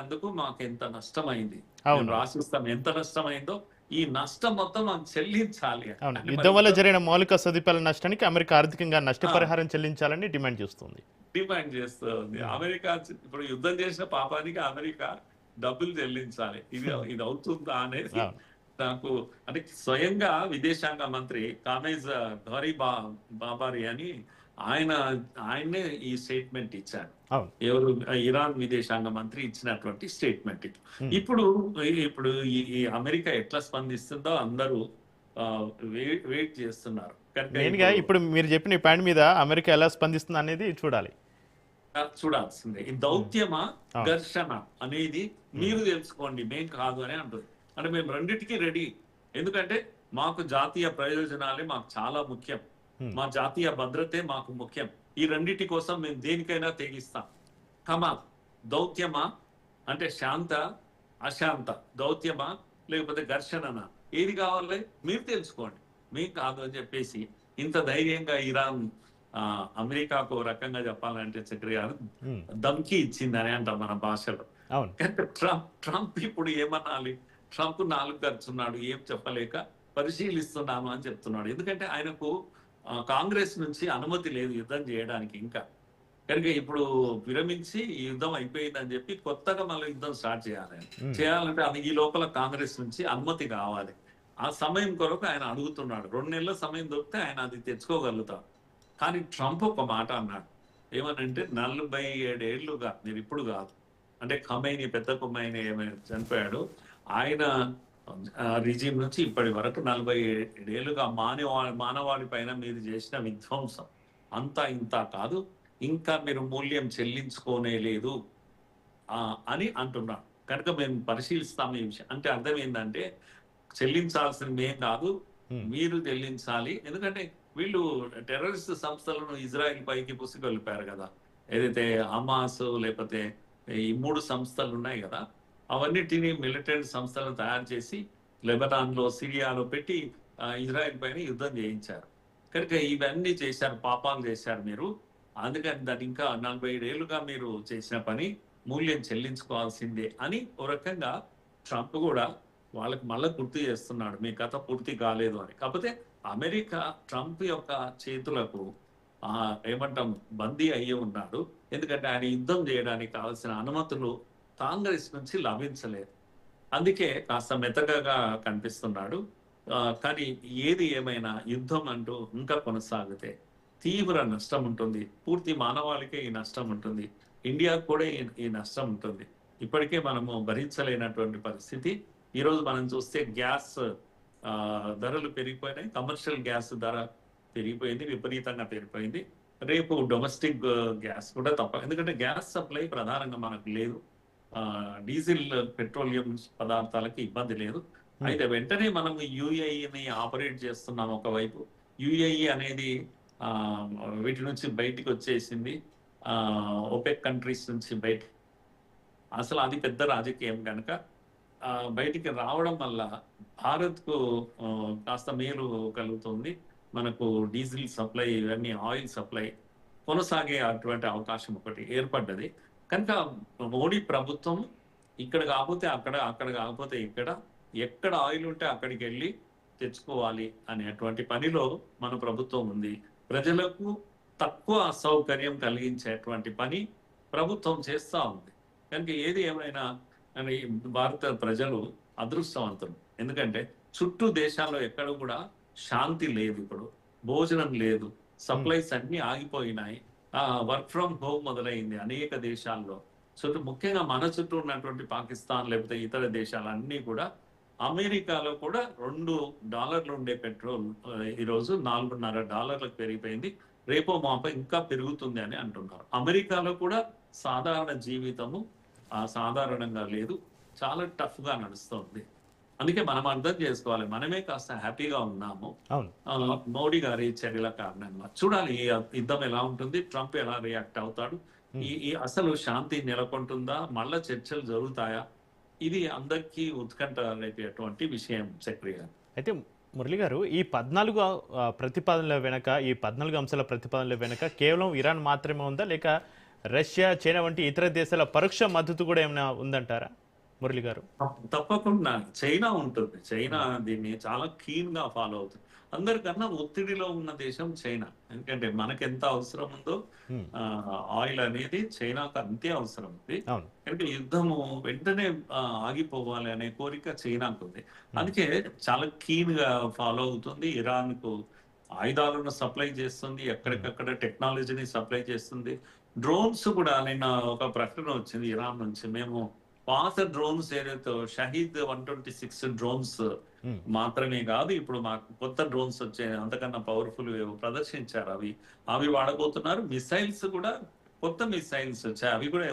చేసినందుకు మాకు ఎంత నష్టమైంది, మేము అవును. రాసిస్తాం ఎంత నష్టమైందో, ఈ నష్టం మొత్తం మాకు చెల్లించాలి అవును. అంటే మరి యుద్ధం వల్ల జరిగిన మౌలిక సదుపాయాల నష్టానికి అమెరికా ఆర్థికంగా ఆ, నష్టపరిహారం చెల్లించాలని డిమాండ్ చేస్తుంది. డిమాండ్ చేస్తుంది. హ్మ్. అమెరికా ఇప్పుడు యుద్ధం చేసిన పాపానికి అమెరికా డబ్బులు చెల్లించాలి. ఇది హ్మ్. ఇది అవుతుందా అనేది అవును. నాకు అంటే స్వయంగా విదేశాంగ మంత్రి కామేజ్ బాబారి అని ఆయన ఆయన్నే ఈ స్టేట్మెంట్ ఇచ్చారు. అవును. ఎవరు? ఇరాన్ విదేశాంగ మంత్రి ఇచ్చినటువంటి స్టేట్మెంట్ ఇది. హ్మ్. ఇప్పుడు ఇప్పుడు ఈ అమెరికా ఎట్లా స్పందిస్తుందో అందరూ ఆ, వెయిట్ చేస్తున్నారు కనుక మెయిన్‌గా ఇప్పుడు ఇప్పుడు మీరు చెప్పిన ఈ పాయింట్ మీద అమెరికా ఎలా స్పందిస్తుంది అనేది చూడాలి. చూడాల్సిందే. ఈ హ్మ్. దౌత్యమా అవును. ఘర్షణ అనేది హ్మ్. మీరు తెలుసుకోండి, మేం కాదు అని అంటుంది. అంటే మేము రెండిటికి రెడీ. ఎందుకంటే మాకు జాతీయ ప్రయోజనాలే మాకు చాలా ముఖ్యం. హ్మ్. మా జాతీయ భద్రతే మాకు ముఖ్యం. ఈ రెండిటి కోసం మేము దేనికైనా తెగిస్తాం. కమా దౌత్యమా అంటే శాంత అశాంత, దౌత్యమా లేకపోతే ఘర్షణనా, ఏది కావాలి మీరు తెలుసుకోండి, మేం కాదు అని చెప్పేసి ఇంత ధైర్యంగా ఇరాన్ అమెరికాకు ఓ రకంగా చెప్పాలంటే చక్రి గారు హ్మ్. ధమ్కి ఇచ్చిందని అంటాం మన భాషలో. అవును. కానీ ట్రంప్ ఇప్పుడు ఏమనాలి? ట్రంప్ నాలుగు ఖర్చున్నాడు, ఏం చెప్పలేక పరిశీలిస్తున్నాను అని చెప్తున్నాడు. ఎందుకంటే ఆయనకు కాంగ్రెస్ నుంచి అనుమతి లేదు యుద్ధం చేయడానికి ఇంకా. కనుక ఇప్పుడు విరమించి ఈ యుద్ధం అయిపోయిందని చెప్పి కొత్తగా మళ్ళీ యుద్ధం స్టార్ట్ చేయాలి ఆయన. హ్మ్. చేయాలంటే అది ఈ లోపల కాంగ్రెస్ నుంచి అనుమతి కావాలి. ఆ సమయం కొరకు ఆయన అడుగుతున్నాడు. 2 నెలల సమయం దొరికితే ఆయన అది తెచ్చుకోగలుగుతారు. కానీ ట్రంప్ ఒక మాట అన్నాడు. ఏమనంటే 47 ఏళ్లుగా మీరు ఇప్పుడు కాదు, అంటే ఖమైనీ పెద్ద ఖమైనీ ఏమైనా చనిపోయాడు, ఆయన రిజిమ్ నుంచి ఇప్పటి వరకు 47 ఏళ్లుగా మానవాళి పైన మీరు చేసిన విధ్వంసం అంతా ఇంత కాదు, ఇంకా మీరు మూల్యం చెల్లించుకోనే లేదు అని అంటున్నాడు. కనుక మేము పరిశీలిస్తాం ఈ విషయం. అంటే అర్థం ఏంటంటే చెల్లించాల్సింది మేం కాదు, హ్మ్. మీరు చెల్లించాలి. ఎందుకంటే వీళ్ళు టెర్రరిస్ట్ సంస్థలను ఇజ్రాయెల్ పైకి పుసిగొల్పారు కదా. ఏదైతే హమాస్ లేకపోతే ఈ 3 సంస్థలు ఉన్నాయి కదా, అవన్నిటిని మిలిటెంట్ సంస్థలను తయారు చేసి లెబనాన్‌లో, సిరియాలో పెట్టి ఇజ్రాయెల్ పైన యుద్ధం చేయించారు. కనుక ఇవన్నీ చేశారు, పాపాలు చేశారు మీరు. అందుకని దాన్ని ఇంకా 47 ఏళ్లుగా మీరు చేసిన పని మూల్యం చెల్లించుకోవాల్సిందే అని ఓ రకంగా ట్రంప్ కూడా వాళ్ళకి మళ్ళీ గుర్తు చేస్తున్నాడు, మీ కథ పూర్తి కాలేదు అని. కాకపోతే అమెరికా ట్రంప్ యొక్క చేతులకు ఏమంటాం బందీ అయ్యి ఉన్నాడు. ఎందుకంటే ఆయన యుద్ధం చేయడానికి కావాల్సిన అనుమతులు కాంగ్రెస్ నుంచి లభించలేదు. అందుకే కాస్త మెతకగా కనిపిస్తున్నాడు. కానీ ఏది ఏమైనా యుద్ధం అంటూ ఇంకా కొనసాగితే తీవ్ర నష్టం ఉంటుంది. పూర్తి మానవాళికే ఈ నష్టం ఉంటుంది. ఇండియాకు కూడా ఈ నష్టం ఉంటుంది. ఇప్పటికే మనము భరించలేనటువంటి పరిస్థితి. ఈరోజు మనం చూస్తే గ్యాస్ ధరలు పెరిగిపోయినాయి. కమర్షియల్ గ్యాస్ ధర పెరిగిపోయింది, విపరీతంగా పెరిగిపోయింది. రేపు డొమెస్టిక్ గ్యాస్ కూడా ఎందుకంటే గ్యాస్ సప్లై ప్రధానంగా మనకు లేదు. డీజిల్, పెట్రోలియం పదార్థాలకి ఇబ్బంది లేదు. హ్మ్. అయితే వెంటనే మనం యుఏఈని ఆపరేట్ చేస్తున్నాం ఒకవైపు. యుఏఈ అనేది వీటి నుంచి బయటికి వచ్చేసింది. ఒపెక్ కంట్రీస్ నుంచి అసలు అది పెద్ద రాజకీయం కనుక బయటికి రావడం వల్ల భారత్కు కాస్త మేలు కలుగుతుంది. మనకు డీజిల్ సప్లై, ఇవన్నీ ఆయిల్ సప్లై కొనసాగే అటువంటి అవకాశం ఒకటి ఏర్పడ్డది. కనుక మోడీ ప్రభుత్వం ఇక్కడ కాకపోతే అక్కడ, అక్కడ కాకపోతే ఇక్కడ, ఎక్కడ ఆయిల్ ఉంటే అక్కడికి వెళ్ళి తెచ్చుకోవాలి అనేటువంటి పనిలో మన ప్రభుత్వం ఉంది. ప్రజలకు తక్కువ అసౌకర్యం కలిగించేటువంటి పని ప్రభుత్వం చేస్తా ఉంది. కనుక ఏది ఏమైనా అని భారత ప్రజలు అదృష్టవంతులు. ఎందుకంటే చుట్టూ దేశాల్లో ఎక్కడ కూడా శాంతి లేదు, ఇప్పుడు భోజనం లేదు, హ్మ్. సప్లైస్ అన్ని ఆగిపోయినాయి. వర్క్ ఫ్రమ్ హోమ్ మొదలైంది అనేక దేశాల్లో. ముఖ్యంగా మన చుట్టూ ఉన్నటువంటి పాకిస్తాన్ లేకపోతే ఇతర దేశాలన్నీ కూడా, అమెరికాలో కూడా $2 ఉండే పెట్రోల్ ఈరోజు $4.5 పెరిగిపోయింది. రేపో మాపో ఇంకా పెరుగుతుంది అని అంటున్నారు. అమెరికాలో కూడా సాధారణ జీవితము సాధారణంగా లేదు, చాలా టఫ్ గా నడుస్తుంది. అందుకే మనం అర్థం చేసుకోవాలి, మనమే కాస్త హ్యాపీగా ఉన్నాము అవును. మోడీ గారి చర్యల కారణంగా. చూడాలి ఈ యుద్ధం ఎలా ఉంటుంది, ట్రంప్ ఎలా రియాక్ట్ అవుతాడు, హ్మ్. ఈ అసలు శాంతి నెలకొంటుందా, మళ్ళా చర్చలు జరుగుతాయా, ఇది అందరికీ ఉత్కంఠ రేపేటువంటి విషయం చక్రియ. అయితే మురళి గారు, ఈ 14 ప్రతిపాదనల వెనక, ఈ 14 అంశాల ప్రతిపాదనల వెనక కేవలం ఇరాన్ మాత్రమే ఉందా? లేక రష్యా, చైనా వంటి ఇతర దేశాల పరోక్ష మద్దతు కూడా ఏమైనా ఉందంటారా మురళి గారు? తప్పకుండా చైనా ఉంటుంది. చైనా ఉమ్, దీన్ని చాలా keen గా ఫాలో అవుతుంది. అందరికన్నా ఒత్తిడిలో ఉన్న దేశం చైనా. ఎందుకంటే మనకెంత అవసరం ఉందో ఉమ్, ఆయిల్ అనేది చైనాకు అంతే అవసరం ఉంది. అవును. అంటే యుద్ధము వెంటనే ఆగిపోవాలి అనే కోరిక చైనాకు ఉంది. ఉమ్, అందుకే చాలా keen గా ఫాలో అవుతుంది. ఇరాన్‌కు ఆయుధాలను సప్లై చేస్తుంది. ఉమ్, ఎక్కడికక్కడ టెక్నాలజీని సప్లై చేస్తుంది. డ్రోన్స్ కూడా నిన్న ఒక ప్రకటన వచ్చింది ఇరాన్ నుంచి. మేము పాత డ్రోన్స్ ఏదైతే షహీద్ 126 డ్రోన్స్ ఉమ్, మాత్రమే కాదు, ఇప్పుడు మాకు కొత్త డ్రోన్స్ వచ్చాయి, అంతకన్నా పవర్ఫుల్ ప్రదర్శించారు. అవి అవి వాడబోతున్నారు. మిసైల్స్ కూడా కొత్త మిసైల్స్ వచ్చాయి. అవి కూడా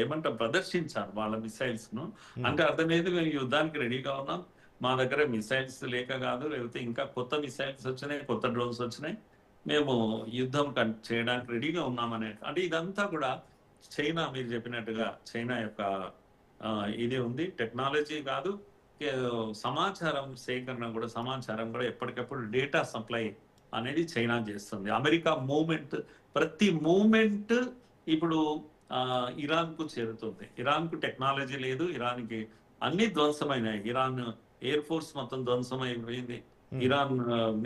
ఏమంటారు, ప్రదర్శించారు వాళ్ళ మిసైల్స్ ను. ఉమ్, అంటే అర్థమేది, మేము యుద్ధానికి రెడీగా ఉన్నాం. మా దగ్గర మిసైల్స్ లేక కాదు, లేకపోతే ఇంకా కొత్త మిసైల్స్ వచ్చినాయి, కొత్త డ్రోన్స్ వచ్చినాయి, మేము యుద్ధం చేయడానికి రెడీగా ఉన్నామనే. అంటే ఇదంతా కూడా చైనా, మీరు చెప్పినట్టుగా చైనా యొక్క ఇది ఉంది. టెక్నాలజీ కాదు, ఏ, సమాచారం సేకరణ కూడా, సమాచారం కూడా ఎప్పటికప్పుడు డేటా సప్లై అనేది చైనా చేస్తుంది. అమెరికా మూమెంట్, ప్రతి మూమెంట్ ఇప్పుడు ఇరాన్ కు చేరుతుంది. ఇరాన్ కు టెక్నాలజీ లేదు, ఇరాన్కి అన్ని ధ్వంసమైనాయి. ఇరాన్ ఎయిర్ ఫోర్స్ మొత్తం ధ్వంసం అయిపోయింది. ఉమ్, ఇరాన్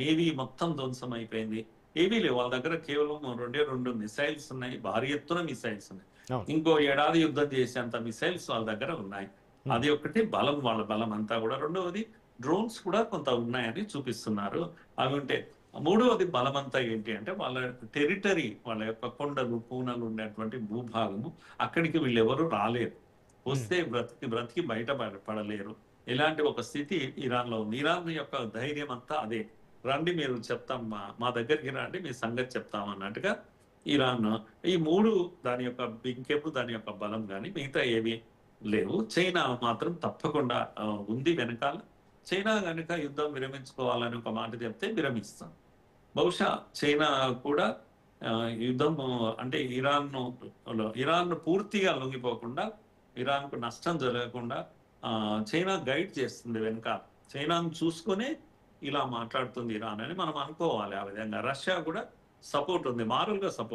నేవీ మొత్తం ధ్వంసం అయిపోయింది. ఏమీ లేవు వాళ్ళ దగ్గర, కేవలం 2 మిసైల్స్ ఉన్నాయి, భారీ ఎత్తున మిసైల్స్ ఉన్నాయి. అవును. ఇంకో ఏడాది యుద్ధం చేసేంత మిసైల్స్ వాళ్ళ దగ్గర ఉన్నాయి. ఉమ్, అది ఒకటి బలం, వాళ్ళ బలం అంతా కూడా. రెండవది డ్రోన్స్ కూడా కొంత ఉన్నాయని చూపిస్తున్నారు. అవి ఉంటే, మూడవది బలమంతా ఏంటి అంటే వాళ్ళ టెరిటరీ, వాళ్ళ యొక్క కొండలు కూనలు ఉండేటువంటి భూభాగము, అక్కడికి వీళ్ళెవరు రాలేరు. ఉమ్, వస్తే బ్రతికి బయట పడలేరు. ఇలాంటి ఒక స్థితి ఇరాన్ లో ఉంది. ఇరాన్ యొక్క ధైర్యం అంతా అదే. రండి, మీరు చెప్తాం, మా దగ్గరికి రండి, మీ సంగతి చెప్తాం అన్నట్టుగా ఇరాన్. ఈ మూడు, దాని యొక్క బింకెపు, దాని యొక్క బలం కానీ మిగతా ఏవి లేవు. చైనా మాత్రం తప్పకుండా ఉంది వెనకాల. చైనా కనుక యుద్ధం విరమించుకోవాలని ఒక మాట చెప్తే విరమిస్తాం. బహుశా చైనా కూడా యుద్ధం అంటే ఇరాన్ పూర్తిగా లొంగిపోకుండా, ఇరాన్కు నష్టం జరగకుండా చైనా గైడ్ చేస్తుంది వెనకాల. చైనాను చూసుకునే ఇలా మాట్లాడుతుంది ఇరాన్ అని మనం అనుకోవాలి. ఆ విధంగా రష్యా కూడా సపోర్ట్ ఉంది, మారల్ గా సపోర్ట్